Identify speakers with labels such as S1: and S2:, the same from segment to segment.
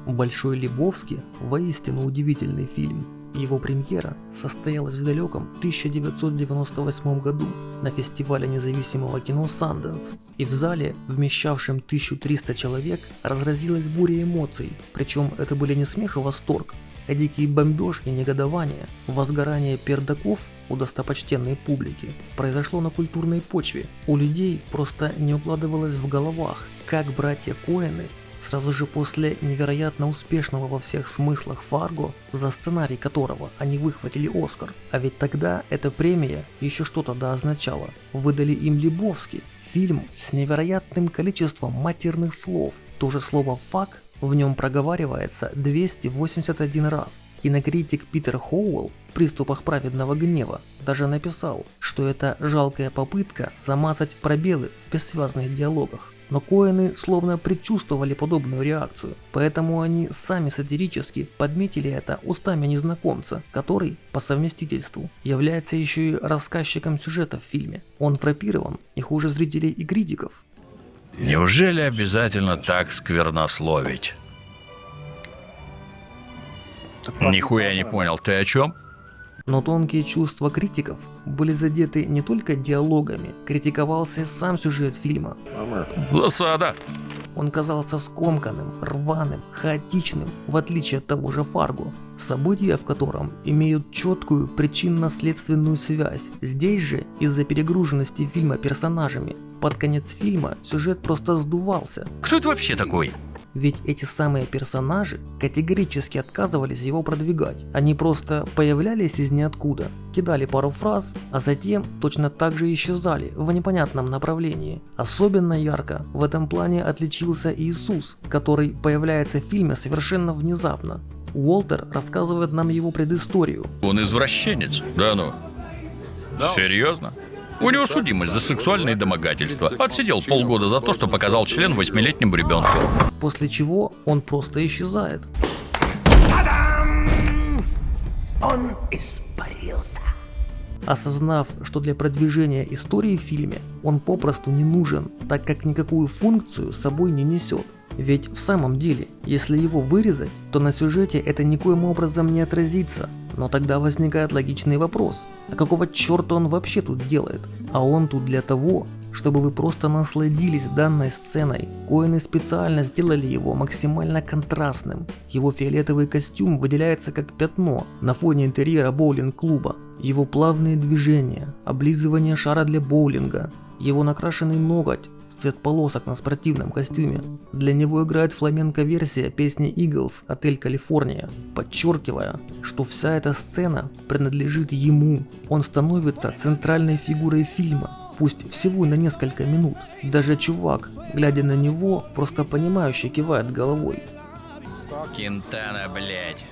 S1: Большой Лебовски – воистину удивительный фильм. Его премьера состоялась в далеком 1998 году на фестивале независимого кино «Санденс», и в зале, вмещавшем 1300 человек, разразилась буря эмоций, причем это были не смех и восторг, а дикий бомбеж и негодование. Возгорание пердаков у достопочтенной публики произошло на культурной почве. У людей просто не укладывалось в головах, как братья Коэны сразу же после невероятно успешного во всех смыслах «Фарго», за сценарий которого они выхватили Оскар, а ведь тогда эта премия еще что-то да означала, выдали им Лебовски, фильм с невероятным количеством матерных слов. То же слово «фак» в нем проговаривается 281 раз. Кинокритик Питер Хоуэлл в «Приступах праведного гнева» даже написал, что это жалкая попытка замазать пробелы в бессвязных диалогах. Но Коэны словно предчувствовали подобную реакцию, поэтому они сами сатирически подметили это устами незнакомца, который, по совместительству, является еще и рассказчиком сюжета в фильме. Он фрапирован не хуже зрителей и критиков.
S2: Неужели обязательно так сквернословить? Нихуя не понял, ты о чем?
S1: Но тонкие чувства критиков были задеты не только диалогами, критиковался и сам сюжет фильма.
S2: Засада.
S1: Он казался скомканным, рваным, хаотичным, в отличие от того же «Фарго», события в котором имеют четкую причинно-следственную связь. Здесь же, из-за перегруженности фильма персонажами, под конец фильма сюжет просто сдувался.
S2: Кто это вообще такой?
S1: Ведь эти самые персонажи категорически отказывались его продвигать. Они просто появлялись из ниоткуда, кидали пару фраз, а затем точно так же исчезали в непонятном направлении. Особенно ярко в этом плане отличился Иисус, который появляется в фильме совершенно внезапно. Уолтер рассказывает нам его предысторию.
S2: Он извращенец? Да ну. Серьезно? У него судимость за сексуальные домогательства. Отсидел полгода за то, что показал член 8-летнему ребенку.
S1: После чего он просто исчезает.
S3: Он испарился.
S1: Осознав, что для продвижения истории в фильме он попросту не нужен, так как никакую функцию с собой не несет. Ведь в самом деле, если его вырезать, то на сюжете это никоим образом не отразится. Но тогда возникает логичный вопрос, а какого черта он вообще тут делает? А он тут для того, чтобы вы просто насладились данной сценой. Коэны специально сделали его максимально контрастным. Его фиолетовый костюм выделяется как пятно на фоне интерьера боулинг-клуба. Его плавные движения, облизывание шара для боулинга, его накрашенный ноготь в цвет полосок на спортивном костюме. Для него играет фламенко-версия песни Eagles «Отель Калифорния», подчеркивая, что вся эта сцена принадлежит ему. Он становится центральной фигурой фильма, пусть всего на несколько минут. Даже чувак, глядя на него, просто понимающе кивает головой.
S2: Кентана, блять.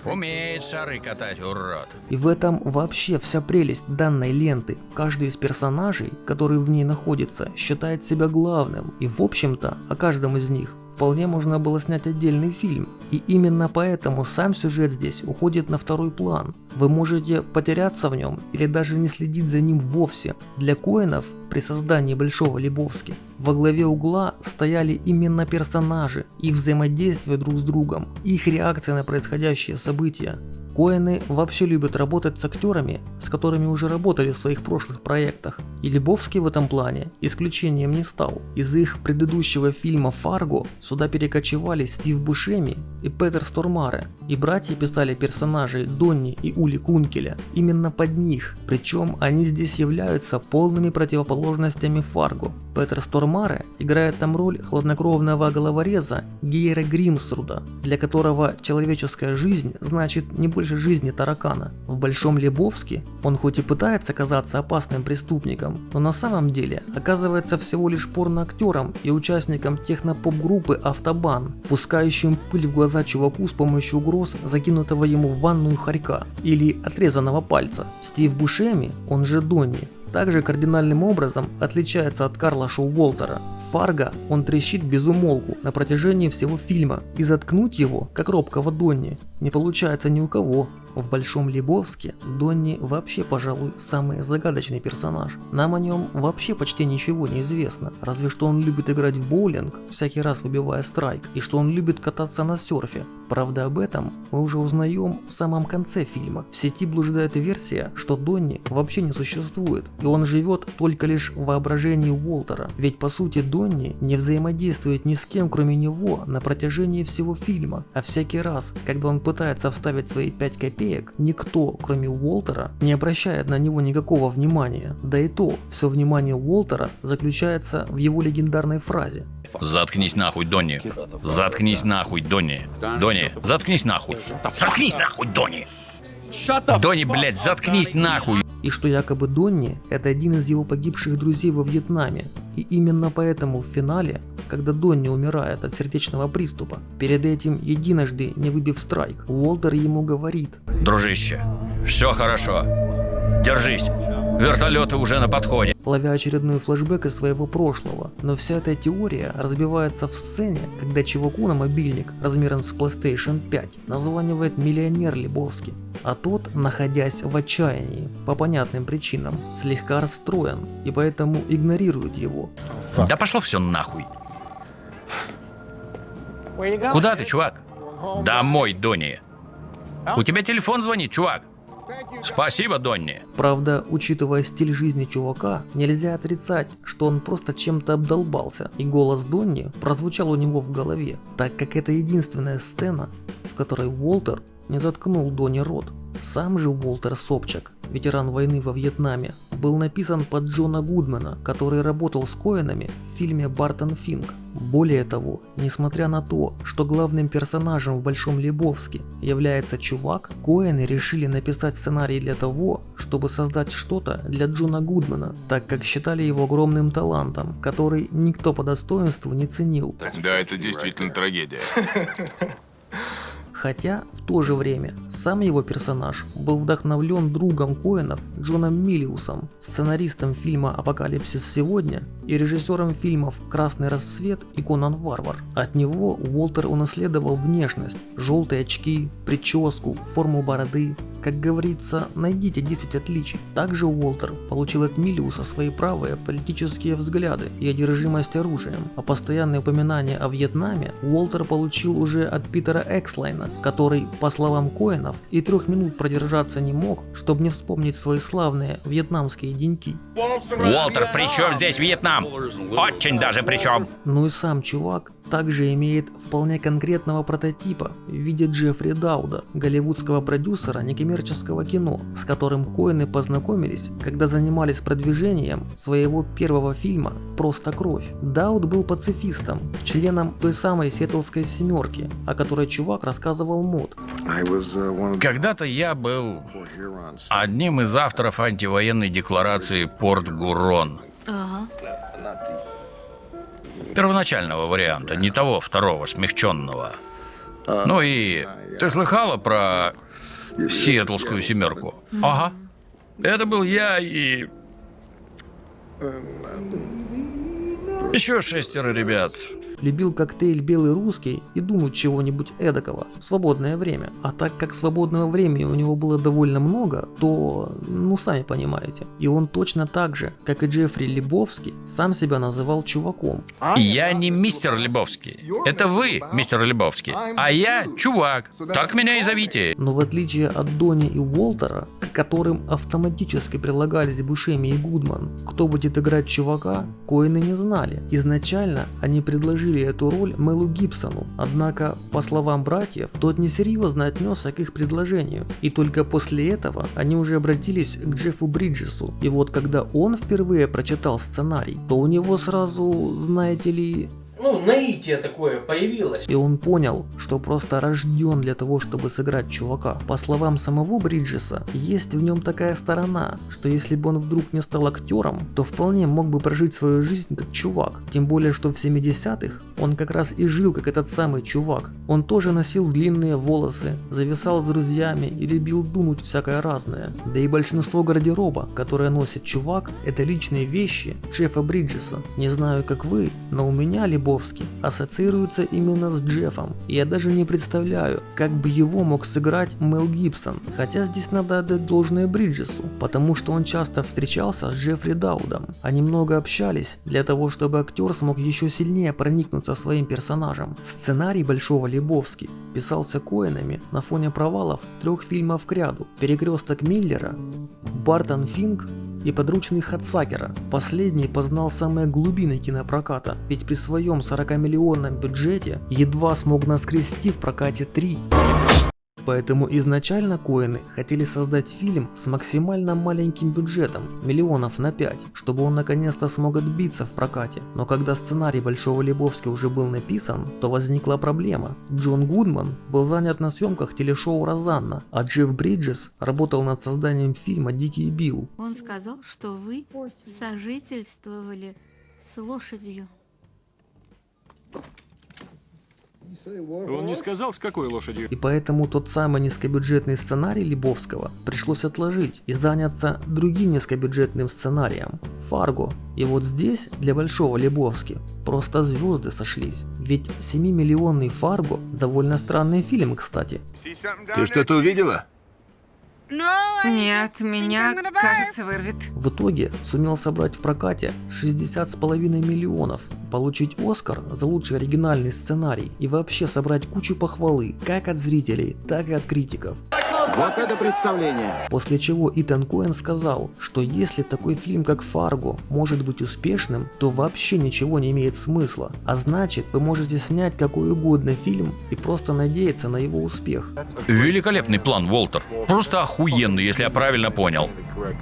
S2: Умеет шары катать, урод.
S1: И в этом вообще вся прелесть данной ленты. Каждый из персонажей, который в ней находится, считает себя главным. И в общем-то, о каждом из них вполне можно было снять отдельный фильм. И именно поэтому сам сюжет здесь уходит на второй план. Вы можете потеряться в нем или даже не следить за ним вовсе. Для Коэнов при создании Большого Лебовски во главе угла стояли именно персонажи, их взаимодействие друг с другом, их реакция на происходящие события. Коэны вообще любят работать с актерами, с которыми уже работали в своих прошлых проектах, и Лебовски в этом плане исключением не стал. Из их предыдущего фильма «Фарго» сюда перекочевали Стив Бушеми и Петер Стормаре, и братья писали персонажей Донни и Ули Кункеля именно под них, причем они здесь являются полными противоположностями Фарго. Петер Стормаре играет там роль хладнокровного головореза Гейра Гримсруда, для которого человеческая жизнь значит не больше жизни таракана. В Большом Лебовски он хоть и пытается казаться опасным преступником, но на самом деле оказывается всего лишь порноактером и участником техно-поп-группы «Автобан», пускающим пыль в глаза чуваку с помощью угроз закинутого ему в ванную хорька или отрезанного пальца. Стив Бушеми, он же Донни, также кардинальным образом отличается от Карла Шоуолтера. В Фарго он трещит без умолку на протяжении всего фильма, и заткнуть его, как робкого Донни, не получается ни у кого. В Большом Лебовске Донни вообще, пожалуй, самый загадочный персонаж. Нам о нем вообще почти ничего не известно, разве что он любит играть в боулинг, всякий раз выбивая страйк, и что он любит кататься на серфе. Правда, об этом мы уже узнаем в самом конце фильма. В сети блуждает версия, что Донни вообще не существует, и он живет только лишь в воображении Уолтера. Ведь по сути Донни не взаимодействует ни с кем, кроме него, на протяжении всего фильма. А всякий раз, когда он пытается вставить свои 5 копеек, никто, кроме Уолтера, не обращает на него никакого внимания. Да и то, все внимание Уолтера заключается в его легендарной фразе:
S2: Заткнись нахуй, Донни. Заткнись нахуй, Донни. Донни, заткнись нахуй. Заткнись нахуй, Донни. Донни, блядь, заткнись нахуй.
S1: И что якобы Донни – это один из его погибших друзей во Вьетнаме. И именно поэтому в финале, когда Донни умирает от сердечного приступа, перед этим единожды не выбив страйк, Уолтер ему говорит:
S2: Дружище, все хорошо. Держись. Вертолеты уже на подходе.
S1: Ловя очередной флешбэк из своего прошлого. Но вся эта теория разбивается в сцене, когда чуваку на мобильник размером с PlayStation 5 названивает миллионер Лебовский. А тот, находясь в отчаянии, по понятным причинам, слегка расстроен и поэтому игнорирует его.
S2: Да пошло все нахуй. Куда ты, чувак? Домой, Донни. У тебя телефон звонит, чувак. Спасибо, Донни.
S1: Правда, учитывая стиль жизни чувака, нельзя отрицать, что он просто чем-то обдолбался, и голос Донни прозвучал у него в голове, так как это единственная сцена, в которой Уолтер не заткнул Донни рот. Сам же Уолтер Собчак, ветеран войны во Вьетнаме, был написан под Джона Гудмана, который работал с Коэнами в фильме «Бартон Финк». Более того, несмотря на то, что главным персонажем в Большом Лебовске является чувак, Коэны решили написать сценарий для того, чтобы создать что-то для Джона Гудмана, так как считали его огромным талантом, который никто по достоинству не ценил.
S4: Да, это действительно трагедия.
S1: Хотя, в то же время, сам его персонаж был вдохновлен другом Коэнов Джоном Миллиусом, сценаристом фильма «Апокалипсис сегодня» и режиссером фильмов «Красный рассвет» и «Конан Варвар». От него Уолтер унаследовал внешность, желтые очки, прическу, форму бороды. Как говорится, найдите 10 отличий. Также Уолтер получил от Миллиуса свои правые политические взгляды и одержимость оружием, а постоянные упоминания о Вьетнаме Уолтер получил уже от Питера Экслайна, который, по словам Коэнов, и 3 минут продержаться не мог, чтобы не вспомнить свои славные вьетнамские деньки.
S2: Уолтер, при чем здесь Вьетнам? Очень даже при чем.
S1: Ну и сам чувак также имеет вполне конкретного прототипа в виде Джеффри Дауда, голливудского продюсера некоммерческого кино, с которым Коэны познакомились, когда занимались продвижением своего первого фильма «Просто кровь». Дауд был пацифистом, членом той самой Сиэтлской семерки, о которой чувак рассказывал Мод.
S2: Когда-то я был одним из авторов антивоенной декларации Порт-Гурон. Первоначального варианта, не того второго, смягченного. Ну и ты слыхала про Сиэтлскую семерку? Ага. Это был я и... еще 6 ребят.
S1: Любил коктейль «Белый русский» и думать чего-нибудь эдакого в свободное время. А так как свободного времени у него было довольно много, то, сами понимаете. И он точно так же, как и Джеффри Лебовский, сам себя называл чуваком.
S2: Я не мистер Лебовский. Это вы, мистер Лебовский. А я чувак. Так меня и зовите.
S1: Но в отличие от Донни и Уолтера, к которым автоматически прилагались Бушеми и Гудман, кто будет играть чувака, Коэны не знали. Изначально они предложили эту роль Мелу Гибсону, однако, по словам братьев, тот несерьезно отнесся к их предложению, и только после этого они уже обратились к Джеффу Бриджесу, и вот когда он впервые прочитал сценарий, то у него сразу, знаете ли,
S5: наитие такое появилось.
S1: И он понял, что просто рожден для того, чтобы сыграть чувака. По словам самого Бриджеса, есть в нем такая сторона, что если бы он вдруг не стал актером, то вполне мог бы прожить свою жизнь как чувак. Тем более, что в 70-х он как раз и жил как этот самый чувак. Он тоже носил длинные волосы, зависал с друзьями и любил дунуть всякое разное. Да и большинство гардероба, которое носит чувак, это личные вещи Джеффа Бриджеса. Не знаю как вы, но у меня Лебовский ассоциируется именно с Джеффом. И я даже не представляю, как бы его мог сыграть Мел Гибсон. Хотя здесь надо отдать должное Бриджесу, потому что он часто встречался с Джеффри Даудом. Они много общались для того, чтобы актер смог еще сильнее проникнуться своим персонажем. Сценарий Большого Лебовски писался Коэнами на фоне провалов 3 фильмов кряду: «Перекресток Миллера», «Бартон Финк» и «Подручный Хадсакера». Последний познал самые глубины кинопроката, ведь при своем 40-миллионном бюджете едва смог наскрести в прокате 3. Поэтому изначально Коэны хотели создать фильм с максимально маленьким бюджетом, миллионов на 5, чтобы он наконец-то смог отбиться в прокате. Но когда сценарий Большого Лебовски уже был написан, то возникла проблема. Джон Гудман был занят на съемках телешоу «Розанна», а Джефф Бриджес работал над созданием фильма «Дикий Билл».
S6: Он сказал, что вы сожительствовали с лошадью.
S7: Он не сказал, с какой лошадью.
S1: И поэтому тот самый низкобюджетный сценарий Лебовского пришлось отложить и заняться другим низкобюджетным сценарием – «Фарго». И вот здесь для Большого Лебовски просто звезды сошлись. Ведь 7-миллионный «Фарго» – довольно странный фильм, кстати.
S3: Ты что-то увидела?
S8: Нет, меня, кажется, вырвет.
S1: В итоге сумел собрать в прокате 60,5 миллионов, получить Оскар за лучший оригинальный сценарий и вообще собрать кучу похвалы как от зрителей, так и от критиков.
S3: Вот это представление!
S1: После чего Итан Коэн сказал, что если такой фильм как «Фарго» может быть успешным, то вообще ничего не имеет смысла, а значит вы можете снять какой угодно фильм и просто надеяться на его успех.
S2: Великолепный план, Уолтер. Просто охуенный, если я правильно понял.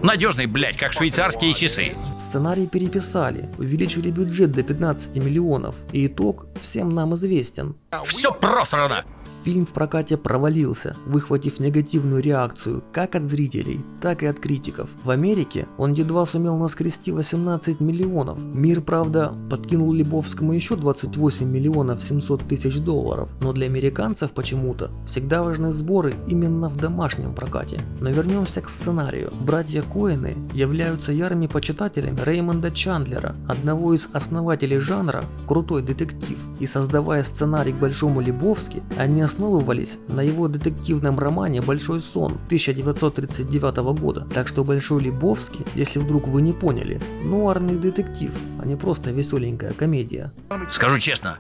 S2: Надежный, блядь, как швейцарские часы.
S1: Сценарий переписали, увеличили бюджет до 15 миллионов, и итог всем нам известен.
S2: Все просрано.
S1: Фильм в прокате провалился, выхватив негативную реакцию как от зрителей, так и от критиков. В Америке он едва сумел наскрести 18 миллионов. Мир, правда, подкинул Лебовскому еще 28 миллионов 700 тысяч долларов, но для американцев почему-то всегда важны сборы именно в домашнем прокате. Но вернемся к сценарию. Братья Коэны являются ярыми почитателями Реймонда Чандлера, одного из основателей жанра «Крутой детектив», и создавая сценарий к Большому Лебовски, они основывались на его детективном романе «Большой сон» 1939 года. Так что Большой Лебовский, если вдруг вы не поняли, нуарный детектив, а не просто веселенькая комедия.
S2: Скажу честно,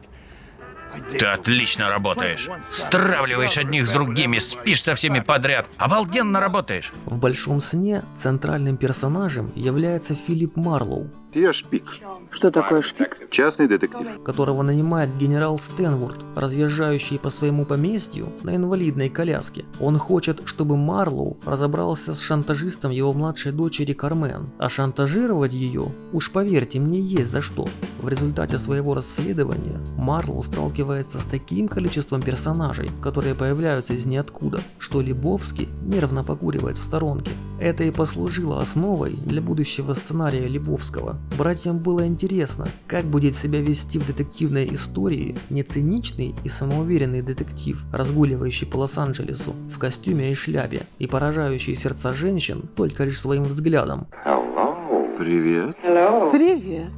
S2: ты отлично работаешь. Стравливаешь одних с другими, спишь со всеми подряд. Обалденно работаешь.
S1: В «Большом сне» центральным персонажем является Филипп Марлоу,
S9: Я шпик.
S8: Что такое шпик?
S9: Частный детектив.
S1: которого нанимает генерал Стэнворд, разъезжающий по своему поместью на инвалидной коляске. Он хочет, чтобы Марлоу разобрался с шантажистом его младшей дочери Кармен, а шантажировать ее, уж поверьте мне, есть за что. В результате своего расследования Марлоу сталкивается с таким количеством персонажей, которые появляются из ниоткуда, что Лебовский нервно покуривает в сторонке. Это и послужило основой для будущего сценария Лебовского. Братьям было интересно, как будет себя вести в детективной истории нециничный и самоуверенный детектив, разгуливающий по Лос-Анджелесу в костюме и шляпе и поражающий сердца женщин только лишь своим взглядом.
S9: Привет.
S8: Привет.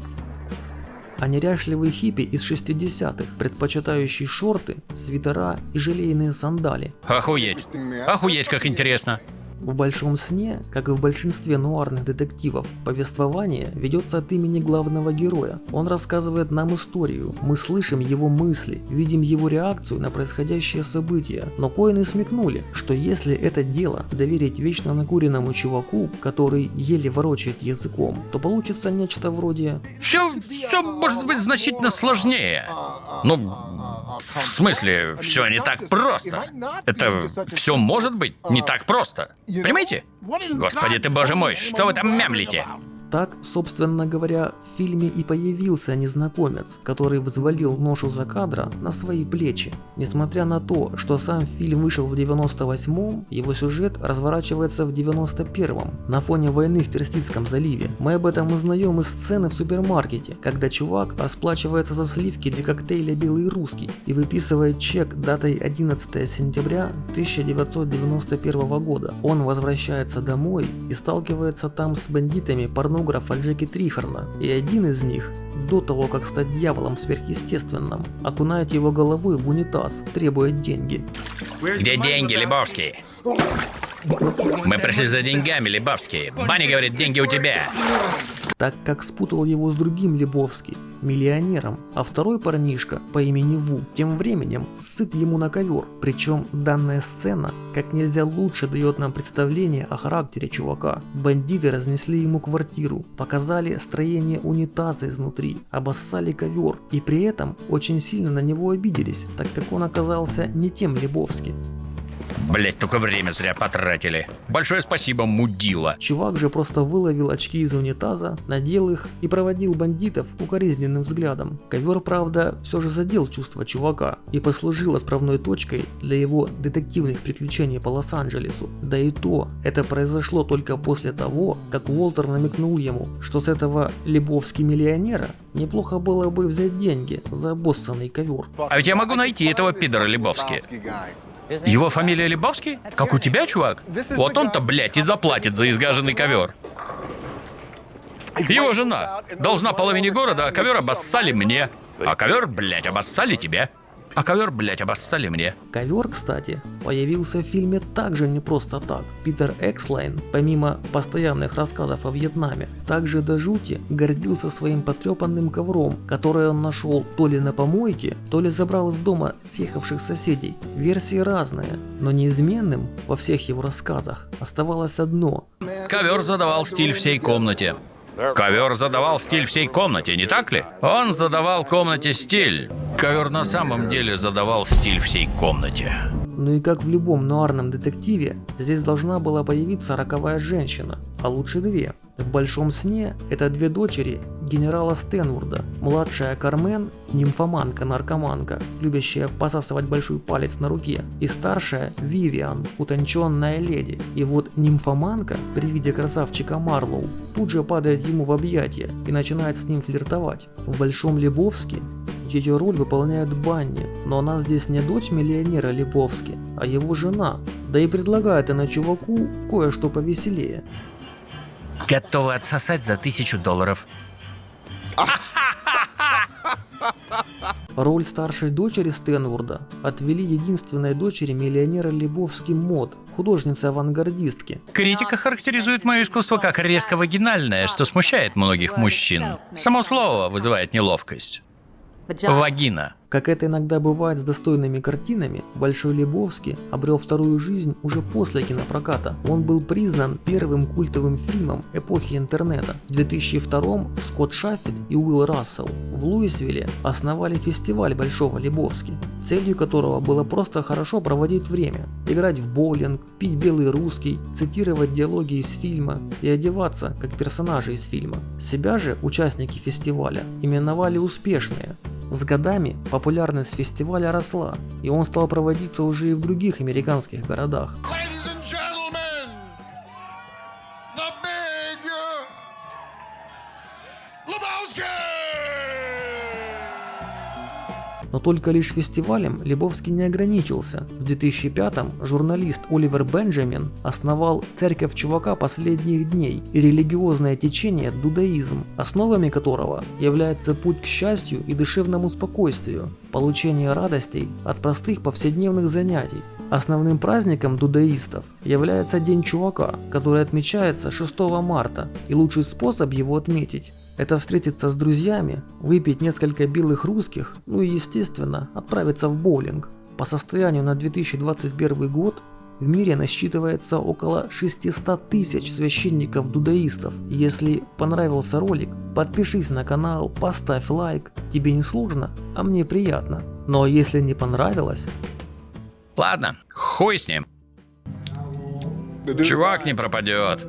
S1: А неряшливый хиппи из 60-х, предпочитающий шорты, свитера и желейные сандали.
S2: Охуеть. Охуеть, как интересно.
S1: В «Большом сне», как и в большинстве нуарных детективов, повествование ведется от имени главного героя. Он рассказывает нам историю, мы слышим его мысли, видим его реакцию на происходящее события. Но Коэны смекнули, что если это дело доверить вечно накуренному чуваку, который еле ворочает языком, то получится нечто вроде...
S2: Все может быть значительно сложнее. Ну, в смысле, все не так просто. Это все может быть не так просто. Понимаете? Господи ты, боже мой, что вы там мямлите?
S1: Так, собственно говоря, в фильме и появился незнакомец, который взвалил ношу за кадра на свои плечи. Несмотря на то, что сам фильм вышел в 98-м, его сюжет разворачивается в 91-м, на фоне войны в Персидском заливе. Мы об этом узнаем из сцены в супермаркете, когда чувак расплачивается за сливки для коктейля «Белый русский» и выписывает чек датой 11 сентября 1991 года. Он возвращается домой и сталкивается там с бандитами порнографа Джеки Трихарна, и один из них, до того как стать дьяволом сверхъестественным, окунает его головой в унитаз, требуя деньги.
S2: Где деньги, Лебовский? Мы пришли за деньгами, Лебовский. Банни говорит, деньги у тебя.
S1: Так как спутал его с другим Лебовски, миллионером, а второй парнишка по имени Ву тем временем ссыт ему на ковер. Причем данная сцена как нельзя лучше дает нам представление о характере чувака. Бандиты разнесли ему квартиру, показали строение унитаза изнутри, обоссали ковер и при этом очень сильно на него обиделись, так как он оказался не тем Лебовски.
S2: Блять, только время зря потратили. Большое спасибо, мудила.
S1: Чувак же просто выловил очки из унитаза, надел их и проводил бандитов укоризненным взглядом. Ковер, правда, все же задел чувства чувака и послужил отправной точкой для его детективных приключений по Лос-Анджелесу. Да и то, это произошло только после того, как Уолтер намекнул ему, что с этого Лебовски миллионера неплохо было бы взять деньги за обоссанный ковер.
S2: А ведь я могу найти этого пидора Лебовски. Его фамилия Лебовский? Как у тебя, чувак? Вот он-то, блядь, и заплатит за изгаженный ковер. Его жена должна половине города, а ковер обоссали мне. А ковер, блядь, обоссали тебе. А ковер, блядь, обоссали мне.
S1: Ковер, кстати, появился в фильме также не просто так. Питер Экслайн, помимо постоянных рассказов о Вьетнаме, также до жути гордился своим потрепанным ковром, который он нашел то ли на помойке, то ли забрал из дома съехавших соседей. Версии разные, но неизменным во всех его рассказах оставалось одно.
S2: Ковер задавал стиль всей комнате. Ковер задавал стиль всей комнате, не так ли? Он задавал комнате стиль. Ковер на самом деле задавал стиль всей комнате.
S1: Ну и как в любом нуарном детективе, здесь должна была появиться роковая женщина, а лучше две. В «Большом сне» это две дочери генерала Стэнворда. Младшая Кармен, нимфоманка-наркоманка, любящая посасывать большой палец на руке, и старшая Вивиан, утонченная леди. И вот нимфоманка при виде красавчика Марлоу тут же падает ему в объятия и начинает с ним флиртовать. В «Большом Лебовске» ее роль выполняет Банни, но она здесь не дочь миллионера Лебовски, а его жена, да и предлагает она чуваку кое-что повеселее.
S2: Готова отсосать за $1000.
S1: Роль старшей дочери Стэнворда отвели единственной дочери миллионера Лебовски Мод, художнице-авангардистки.
S2: Критика характеризует мое искусство как резко вагинальное, что смущает многих мужчин. Само слово вызывает неловкость. Вагина.
S1: Как это иногда бывает с достойными картинами, Большой Лебовски обрел вторую жизнь уже после кинопроката. Он был признан первым культовым фильмом эпохи интернета. В 2002-м Скотт Шаффет и Уилл Рассел в Луисвилле основали фестиваль Большого Лебовски, целью которого было просто хорошо проводить время, играть в боулинг, пить белый русский, цитировать диалоги из фильма и одеваться как персонажи из фильма. Себя же участники фестиваля именовали успешные. С годами популярность фестиваля росла, и он стал проводиться уже и в других американских городах. Но только лишь фестивалем Лебовски не ограничился. В 2005-м журналист Оливер Бенджамин основал церковь чувака последних дней и религиозное течение дудаизм, основами которого является путь к счастью и душевному спокойствию, получение радостей от простых повседневных занятий. Основным праздником дудаистов является День чувака, который отмечается 6 марта, и лучший способ его отметить – это встретиться с друзьями, выпить несколько белых русских, ну и естественно отправиться в боулинг. По состоянию на 2021 год в мире насчитывается около 600 тысяч священников-дудаистов. Если понравился ролик, подпишись на канал, поставь лайк, тебе не сложно, а мне приятно. Но если не понравилось...
S2: Ладно, хуй с ним. Чувак не пропадет.